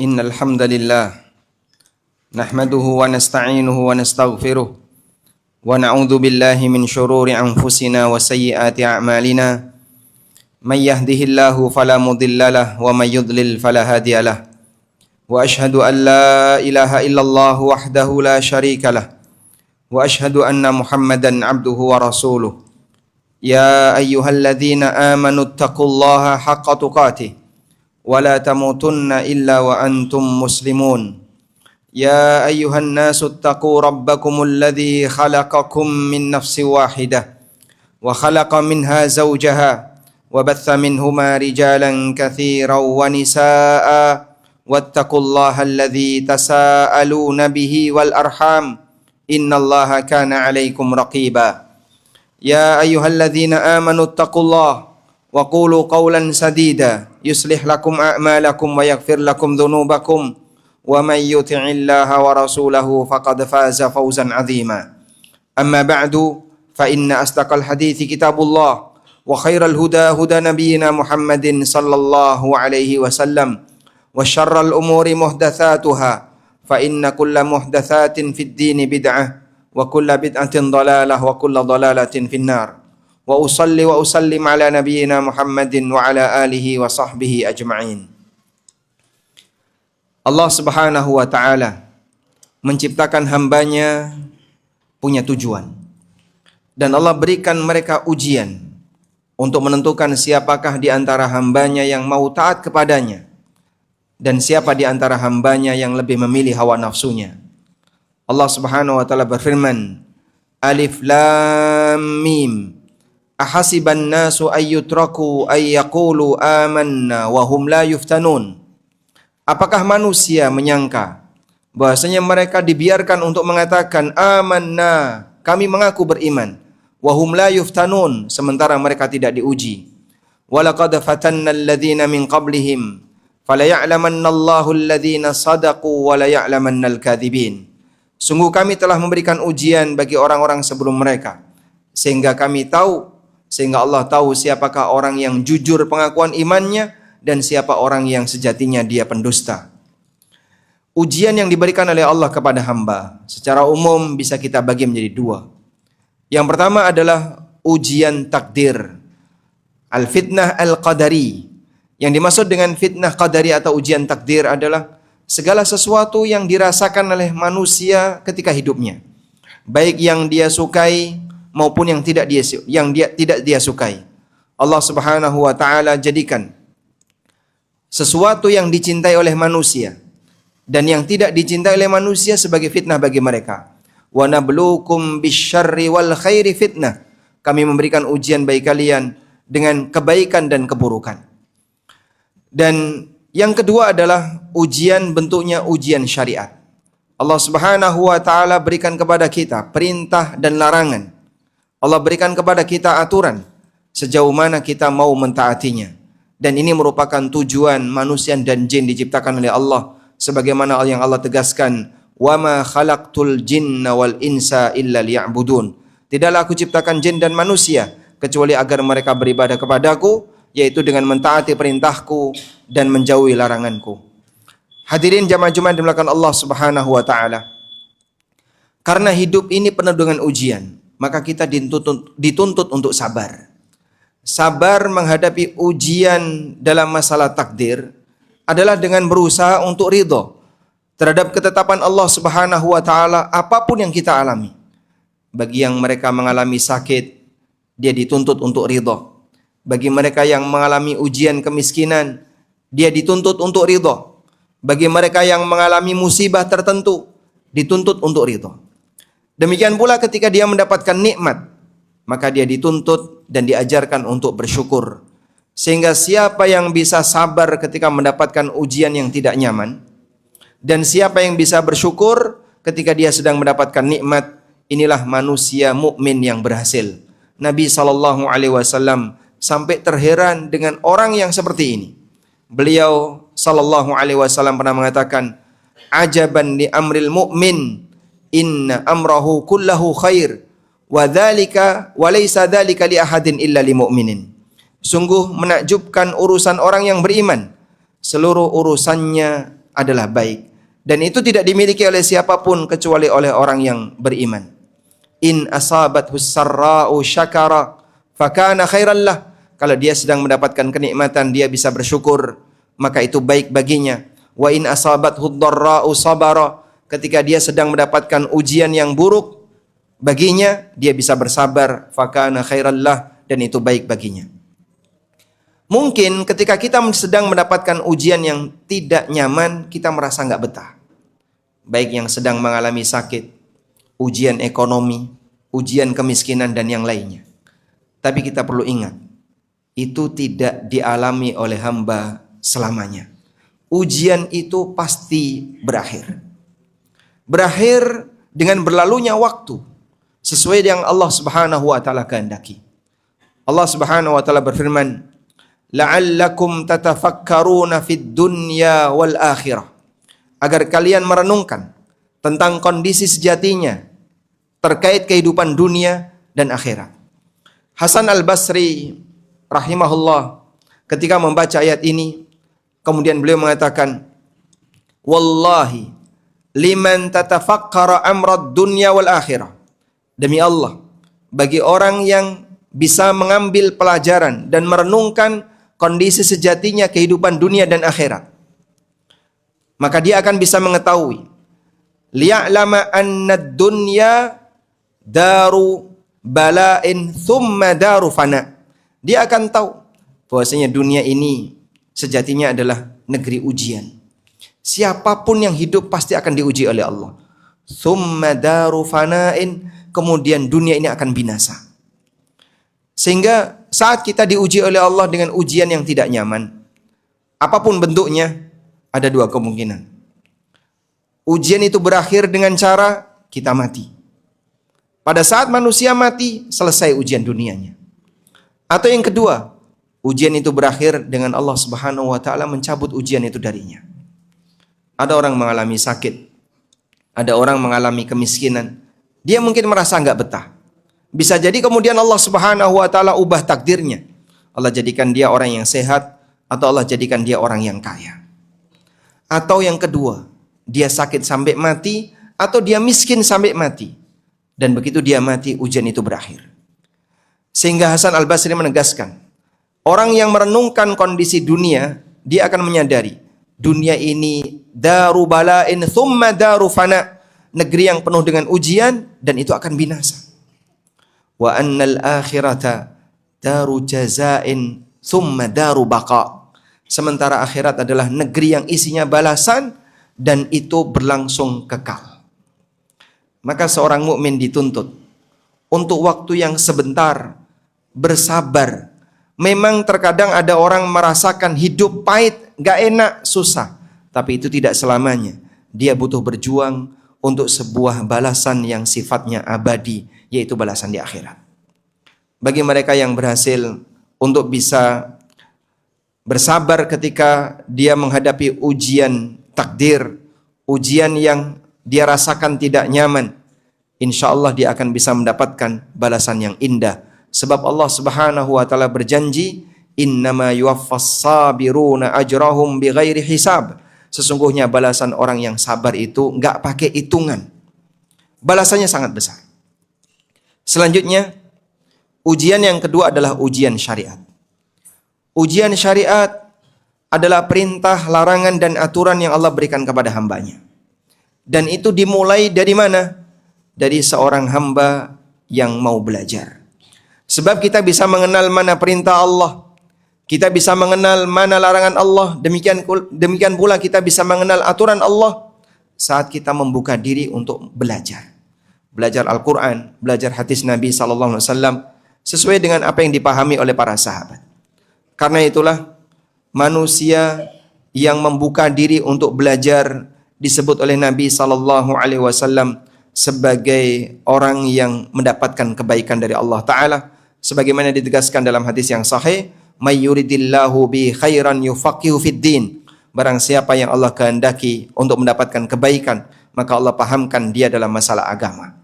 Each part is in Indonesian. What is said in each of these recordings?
Innal hamdalillah nahmaduhu wa nasta'inuhu wa nastaghfiruh wa na'udzu billahi min shururi anfusina wa sayyiati a'malina may yahdihillahu fala mudhillalah wa may yudlil fala hadiyalah wa ashhadu an la ilaha illallah wahdahu la syarikalah wa ashhadu anna Muhammadan abduhu wa rasuluh. Ya ayyuhalladzina amanu taqullaha haqqa tuqatih wa la tamutunna illa wa antum muslimun. Ya ayyuhan nasu taqu rabbakumul ladzi khalaqakum min nafsin wahidah wa khalaqa minha zawjaha wa batha minhuma rijalan katsiran wa nisaa'a wattaqullaha alladzi tasaaluna bihi wal arham innallaha kana 'alaikum raqiba. Ya ayyuhalladzina amanu taqullaha wa qulu qawlan sadida yuslih lakum a'malakum wa yaghfir lakum dhunubakum wa may yuti'illaha wa rasulahu faqad faza fawzan 'azima. Amma ba'du fa inna asdaqal hadithi kitabullah wa khairal huda huda nabiyyina Muhammadin sallallahu alaihi wasallam wa syarral umuri muhdatsatuha fa inna kulla muhdatsatin fid dini bid'ah wa kulla bid'atin dhalalah wa kulla dhalalatin finnar. Wa usalli wa usallim ala nabiyyina Muhammadin wa ala alihi wa sahbihi ajma'in. Allah Subhanahu wa ta'ala menciptakan hambanya punya tujuan. Dan Allah berikan mereka ujian untuk menentukan siapakah di antara hambanya yang mau taat kepadanya dan siapa di antara hambanya yang lebih memilih hawa nafsunya. Allah Subhanahu wa ta'ala berfirman, Alif Lam Mim, ahasiban nasu ayyutraku ayyaqulu amanna wa hum la yuftanun. Apakah manusia menyangka bahwasanya mereka dibiarkan untuk mengatakan amanna, kami mengaku beriman, wa hum la yuftanun, sementara mereka tidak diuji. Wa laqad fatanna alladhina min qablihim fala ya'lamanna Allahu alladhina sadaqu wa la ya'lamanna al-kadhibin. Sungguh kami telah memberikan ujian bagi orang-orang sebelum mereka, sehingga Allah tahu siapakah orang yang jujur pengakuan imannya dan siapa orang yang sejatinya dia pendusta. Ujian yang diberikan oleh Allah kepada hamba secara umum bisa kita bagi menjadi dua. Yang pertama adalah ujian takdir, al-fitnah al-qadari. Yang dimaksud dengan fitnah qadari atau ujian takdir adalah segala sesuatu yang dirasakan oleh manusia ketika hidupnya, baik yang dia sukai maupun yang tidak dia sukai. Allah Subhanahu wa ta'ala jadikan sesuatu yang dicintai oleh manusia dan yang tidak dicintai oleh manusia sebagai fitnah bagi mereka. Wa nabluukum bisyarri wal khairi fitnah. Kami memberikan ujian bagi kalian dengan kebaikan dan keburukan. Dan yang kedua adalah ujian bentuknya ujian syariat. Allah Subhanahu wa ta'ala berikan kepada kita perintah dan larangan. Allah berikan kepada kita aturan sejauh mana kita mau mentaatinya. Dan ini merupakan tujuan manusia dan jin diciptakan oleh Allah, sebagaimana yang Allah tegaskan, "Wa ma khalaqtul jinna wal insa illa liya'budun." Tidaklah aku ciptakan jin dan manusia kecuali agar mereka beribadah kepadaku, yaitu dengan mentaati perintahku dan menjauhi laranganku. Hadirin jamaah Jumat dimulakan Allah Subhanahu wa ta'ala. Karena hidup ini penuh dengan ujian, maka kita dituntut untuk sabar. Sabar menghadapi ujian dalam masalah takdir adalah dengan berusaha untuk ridho terhadap ketetapan Allah Subhanahu wa ta'ala apapun yang kita alami. Bagi yang mereka mengalami sakit, dia dituntut untuk ridho. Bagi mereka yang mengalami ujian kemiskinan, dia dituntut untuk ridho. Bagi mereka yang mengalami musibah tertentu, dituntut untuk ridho. Demikian pula ketika dia mendapatkan nikmat, maka dia dituntut dan diajarkan untuk bersyukur. Sehingga siapa yang bisa sabar ketika mendapatkan ujian yang tidak nyaman, dan siapa yang bisa bersyukur ketika dia sedang mendapatkan nikmat, inilah manusia mukmin yang berhasil. Nabi SAW sampai terheran dengan orang yang seperti ini. Beliau SAW pernah mengatakan, "Ajaban li amril mu'min, inna amrahu kullahu khair, wa laysa dzalika li ahadin illa li mu'minin." Sungguh menakjubkan urusan orang yang beriman. Seluruh urusannya adalah baik. Dan itu tidak dimiliki oleh siapapun kecuali oleh orang yang beriman. In asabathu sarra'u syakara fakana khairan lah. Kalau dia sedang mendapatkan kenikmatan, dia bisa bersyukur, maka itu baik baginya. Wa in asabathu dharra'u sabara. Ketika dia sedang mendapatkan ujian yang buruk baginya, dia bisa bersabar, fakana khairan lah, dan itu baik baginya. Mungkin ketika kita sedang mendapatkan ujian yang tidak nyaman, kita merasa nggak betah. Baik yang sedang mengalami sakit, ujian ekonomi, ujian kemiskinan, dan yang lainnya. Tapi kita perlu ingat, itu tidak dialami oleh hamba selamanya. Ujian itu pasti berakhir. Berakhir dengan berlalunya waktu, sesuai dengan Allah Subhanahu wa taala kehendaki. Allah Subhanahu wa taala berfirman, la'allakum tatafakkaruna fid dunya wal akhirah. Agar kalian merenungkan tentang kondisi sejatinya terkait kehidupan dunia dan akhirat. Hasan al-Basri rahimahullah ketika membaca ayat ini, kemudian beliau mengatakan, wallahi liman tatafakkara amrad dunya wal akhirah. Demi Allah, bagi orang yang bisa mengambil pelajaran dan merenungkan kondisi sejatinya kehidupan dunia dan akhirat, maka dia akan bisa mengetahui, liya'lama anna dunya daru bala'in thumma daru fana. Dia akan tahu bahwasanya dunia ini sejatinya adalah negeri ujian. Siapapun yang hidup pasti akan diuji oleh Allah. Thumma daru fana'in, kemudian dunia ini akan binasa. Sehingga saat kita diuji oleh Allah dengan ujian yang tidak nyaman, apapun bentuknya, ada dua kemungkinan. Ujian itu berakhir dengan cara kita mati. Pada saat manusia mati, selesai ujian dunianya. Atau yang kedua, ujian itu berakhir dengan Allah Subhanahu wa taala mencabut ujian itu darinya. Ada orang mengalami sakit, ada orang mengalami kemiskinan, dia mungkin merasa enggak betah. Bisa jadi kemudian Allah Subhanahu wa taala ubah takdirnya. Allah jadikan dia orang yang sehat, atau Allah jadikan dia orang yang kaya. Atau yang kedua, dia sakit sampai mati, atau dia miskin sampai mati. Dan begitu dia mati, ujian itu berakhir. Sehingga Hasan al-Basri menegaskan, orang yang merenungkan kondisi dunia, dia akan menyadari, dunia ini daru bala'in thumma daru fana, negeri yang penuh dengan ujian, dan itu akan binasa. Wa annal akhirata daru jaza'in thumma daru baqa. Sementara akhirat adalah negeri yang isinya balasan dan itu berlangsung kekal. Maka seorang mukmin dituntut untuk waktu yang sebentar bersabar. Memang terkadang ada orang merasakan hidup pahit, gak enak, susah. Tapi itu tidak selamanya. Dia butuh berjuang untuk sebuah balasan yang sifatnya abadi, yaitu balasan di akhirat. Bagi mereka yang berhasil untuk bisa bersabar ketika dia menghadapi ujian takdir, ujian yang dia rasakan tidak nyaman, insya Allah dia akan bisa mendapatkan balasan yang indah. Sebab Allah Subhanahu wa taala berjanji, innama yuwaffas sabiruna ajrahum bighairi hisab. Sesungguhnya balasan orang yang sabar itu enggak pakai hitungan. Balasannya sangat besar. Selanjutnya, ujian yang kedua adalah ujian syariat. Ujian syariat adalah perintah, larangan, dan aturan yang Allah berikan kepada hambanya. Dan itu dimulai dari mana? Dari seorang hamba yang mau belajar. Sebab kita bisa mengenal mana perintah Allah, kita bisa mengenal mana larangan Allah, demikian pula kita bisa mengenal aturan Allah saat kita membuka diri untuk belajar. Belajar Al-Quran, belajar hadis Nabi SAW, sesuai dengan apa yang dipahami oleh para sahabat. Karena itulah manusia yang membuka diri untuk belajar disebut oleh Nabi SAW sebagai orang yang mendapatkan kebaikan dari Allah Ta'ala. Sebagaimana ditegaskan dalam hadis yang sahih, may yuridillahu bi khairan yufaqihu fid din. Barang siapa yang Allah kehendaki untuk mendapatkan kebaikan, maka Allah pahamkan dia dalam masalah agama.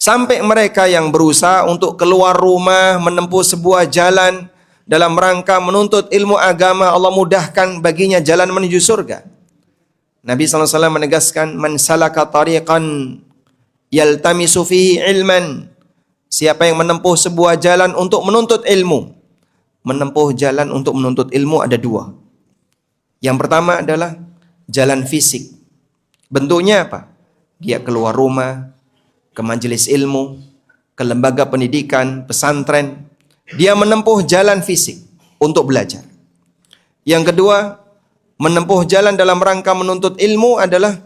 Sampai mereka yang berusaha untuk keluar rumah, menempuh sebuah jalan dalam rangka menuntut ilmu agama, Allah mudahkan baginya jalan menuju surga. Nabi SAW menegaskan, man salaka tariqan yaltamisu fihi ilman. Siapa yang menempuh sebuah jalan untuk menuntut ilmu. Menempuh jalan untuk menuntut ilmu ada dua. Yang pertama adalah jalan fisik. Bentuknya apa? Dia keluar rumah, ke majelis ilmu, ke lembaga pendidikan, pesantren. Dia menempuh jalan fisik untuk belajar. Yang kedua, menempuh jalan dalam rangka menuntut ilmu adalah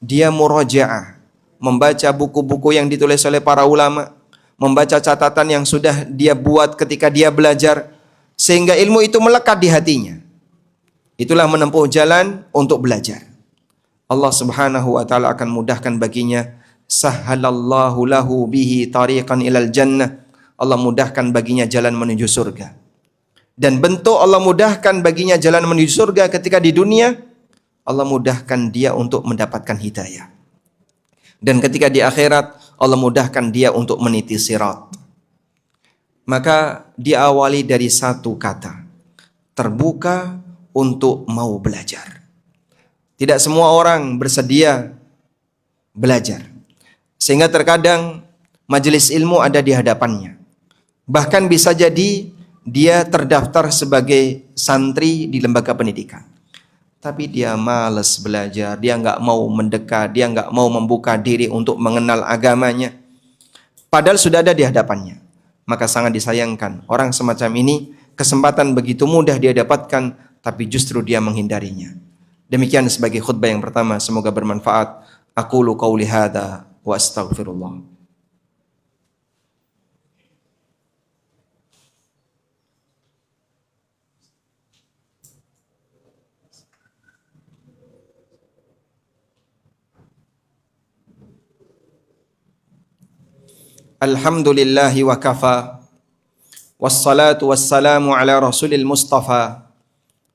dia murajaah, membaca buku-buku yang ditulis oleh para ulama, membaca catatan yang sudah dia buat ketika dia belajar, sehingga ilmu itu melekat di hatinya. Itulah menempuh jalan untuk belajar. Allah Subhanahu wa taala akan mudahkan baginya, sahhalallahu lahu bihi tariqan ilal jannah. Allah mudahkan baginya jalan menuju surga. Dan bentuk Allah mudahkan baginya jalan menuju surga ketika di dunia, Allah mudahkan dia untuk mendapatkan hidayah. Dan ketika di akhirat, Allah mudahkan dia untuk meniti sirat. Maka diawali dari satu kata, terbuka untuk mau belajar. Tidak semua orang bersedia belajar. Sehingga terkadang majelis ilmu ada di hadapannya. Bahkan bisa jadi dia terdaftar sebagai santri di lembaga pendidikan. Tapi dia malas belajar, dia nggak mau mendekat, dia nggak mau membuka diri untuk mengenal agamanya. Padahal sudah ada di hadapannya. Maka sangat disayangkan, orang semacam ini kesempatan begitu mudah dia dapatkan, tapi justru dia menghindarinya. Demikian sebagai khutbah yang pertama, semoga bermanfaat. Aqulu qauli hadza wa astaghfirullah. Alhamdulillahi wa kafa. Wassalatu wassalamu ala rasulil mustafa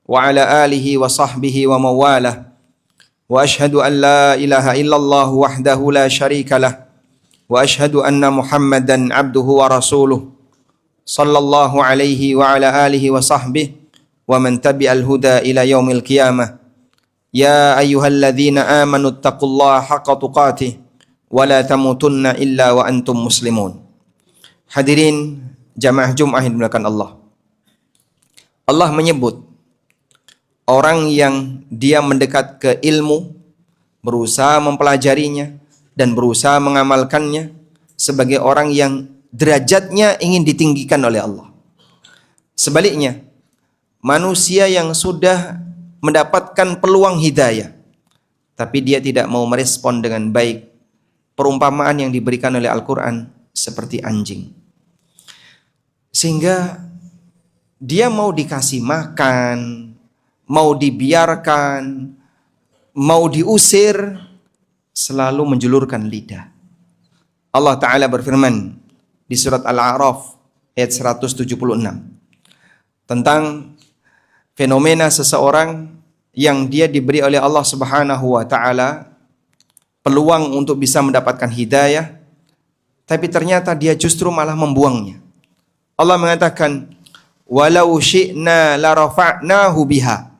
wa ala alihi wa sahbihi wa mawalah. Wa ashhadu an la ilaha illallah wahdahu la syarika lah. Wa ashhadu anna Muhammadan abduhu wa rasuluh. Sallallahu alaihi wa ala alihi wa sahbihi wa man tabi'al huda ila yaumil qiyamah. Ya ayyuhalladzina amanu taqullaha haqqa tuqatih wa la tamutunna illa wa antum muslimun. Hadirin jamaah Jumat yang dimuliakan Allah. Allah menyebut orang yang dia mendekat ke ilmu, berusaha mempelajarinya dan berusaha mengamalkannya sebagai orang yang derajatnya ingin ditinggikan oleh Allah. Sebaliknya, manusia yang sudah mendapatkan peluang hidayah tapi dia tidak mau merespon dengan baik, perumpamaan yang diberikan oleh Al-Quran seperti anjing. Sehingga dia mau dikasih makan, mau dibiarkan, mau diusir, selalu menjulurkan lidah. Allah Ta'ala berfirman di surat Al-A'raf ayat 176 tentang fenomena seseorang yang dia diberi oleh Allah Subhanahu wa Ta'ala peluang untuk bisa mendapatkan hidayah, tapi ternyata dia justru malah membuangnya. Allah mengatakan, walau syi'na la rafa'nahu biha.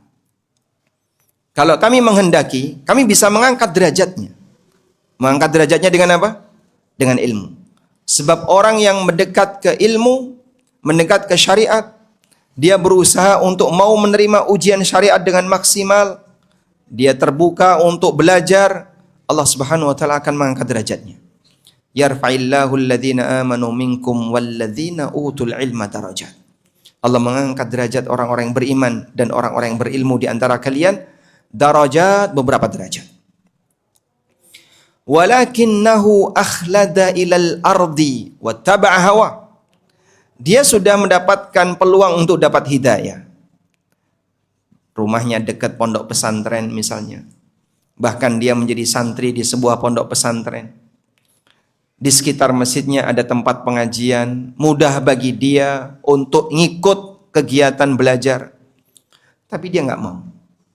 Kalau kami menghendaki, kami bisa mengangkat derajatnya. Mengangkat derajatnya dengan apa? Dengan ilmu. Sebab orang yang mendekat ke ilmu, mendekat ke syariat, dia berusaha untuk mau menerima ujian syariat dengan maksimal. Dia terbuka untuk belajar. Allah Subhanahu wa taala akan mengangkat derajatnya. Yarfa'illahu alladhina amanu minkum walladhina utul ilma darajat. Allah mengangkat derajat orang-orang yang beriman dan orang-orang yang berilmu di antara kalian, darajat, beberapa derajat. Walakinnahu akhlada ilal ardi wattaba'a hawa. Dia sudah mendapatkan peluang untuk dapat hidayah. Rumahnya dekat pondok pesantren misalnya. Bahkan dia menjadi santri di sebuah pondok pesantren. Di sekitar masjidnya ada tempat pengajian. Mudah bagi dia untuk ngikut kegiatan belajar. Tapi dia nggak mau.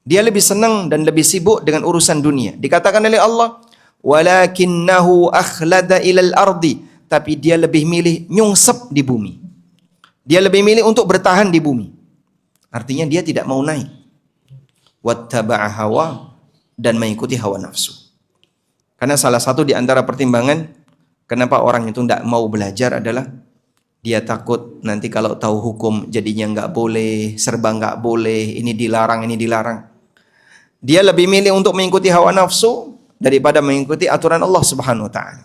Dia lebih senang dan lebih sibuk dengan urusan dunia. Dikatakan oleh Allah, walakinnahu akhlada ilal ardi. Tapi dia lebih milih nyungsep di bumi. Dia lebih milih untuk bertahan di bumi. Artinya dia tidak mau naik. Wattaba'a hawa. dan mengikuti hawa nafsu. Karena salah satu di antara pertimbangan kenapa orang itu tidak mau belajar adalah dia takut nanti kalau tahu hukum jadinya nggak boleh, serba nggak boleh, ini dilarang, ini dilarang. Dia lebih milih untuk mengikuti hawa nafsu daripada mengikuti aturan Allah Subhanahu wa taala.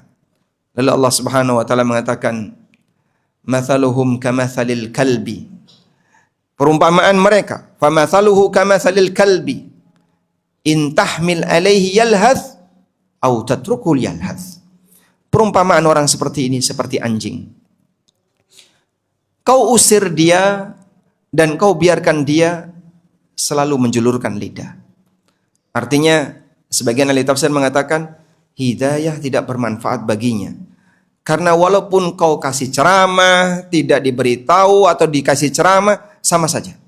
Lalu Allah Subhanahu wa taala mengatakan, "Mathaluhum kamathalil kalbi." Perumpamaan mereka, "Famathaluhu kamathalil kalbi, in tahmil alaihi yalhath au tatrukul yalhath." Perumpamaan orang seperti ini seperti anjing. Kau usir dia dan kau biarkan dia selalu menjulurkan lidah. Artinya, sebagian ahli tafsir mengatakan hidayah tidak bermanfaat baginya. Karena walaupun kau kasih ceramah, tidak diberitahu atau dikasih ceramah, sama saja.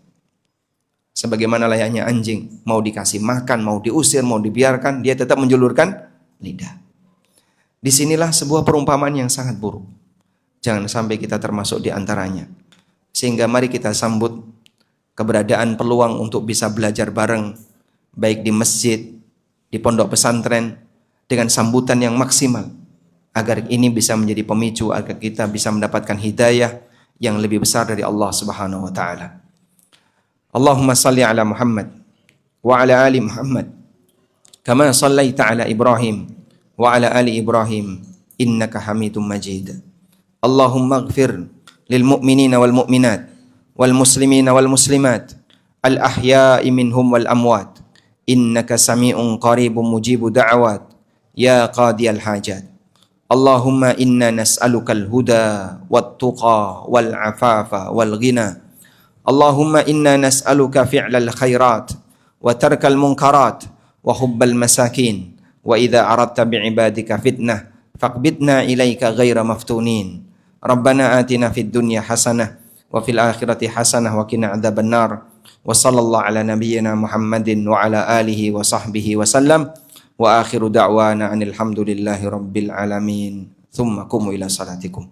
Sebagaimana layaknya anjing, mau dikasih makan, mau diusir, mau dibiarkan, dia tetap menjulurkan lidah. Disinilah sebuah perumpamaan yang sangat buruk. Jangan sampai kita termasuk di antaranya. Sehingga mari kita sambut keberadaan peluang untuk bisa belajar bareng, baik di masjid, di pondok pesantren, dengan sambutan yang maksimal, agar ini bisa menjadi pemicu agar kita bisa mendapatkan hidayah yang lebih besar dari Allah Subhanahu wa taala. Allahumma salli ala Muhammad wa ala ali Muhammad kama sallaita ala Ibrahim wa ala ali Ibrahim innaka Hamidum Majid. Allahumma ighfir lil mu'minina wal mu'minat wal muslimina wal muslimat al ahya'i minhum wal amwat innaka sami'un qaribun mujibu da'awat ya qadiyal hajat. Allahumma inna nas'alukal huda wat tuqa wal afafa wal ghina. Allahumma inna nas'aluka fi'lal khairat wa tarkal munkarat wa hubbal masakin wa idza aradta bi'ibadika fitnah faqbidna ilaika ghaira maftunin. Rabbana atina fid dunya hasanah wa fil akhirati hasanah wa qina adzabannar. Wa sallallahu ala nabiyyina Muhammadin wa ala alihi wa sahbihi wa sallam. Wa akhiru da'wana anil hamdulillahi rabbil alamin. Thumma qumu ila salatikum.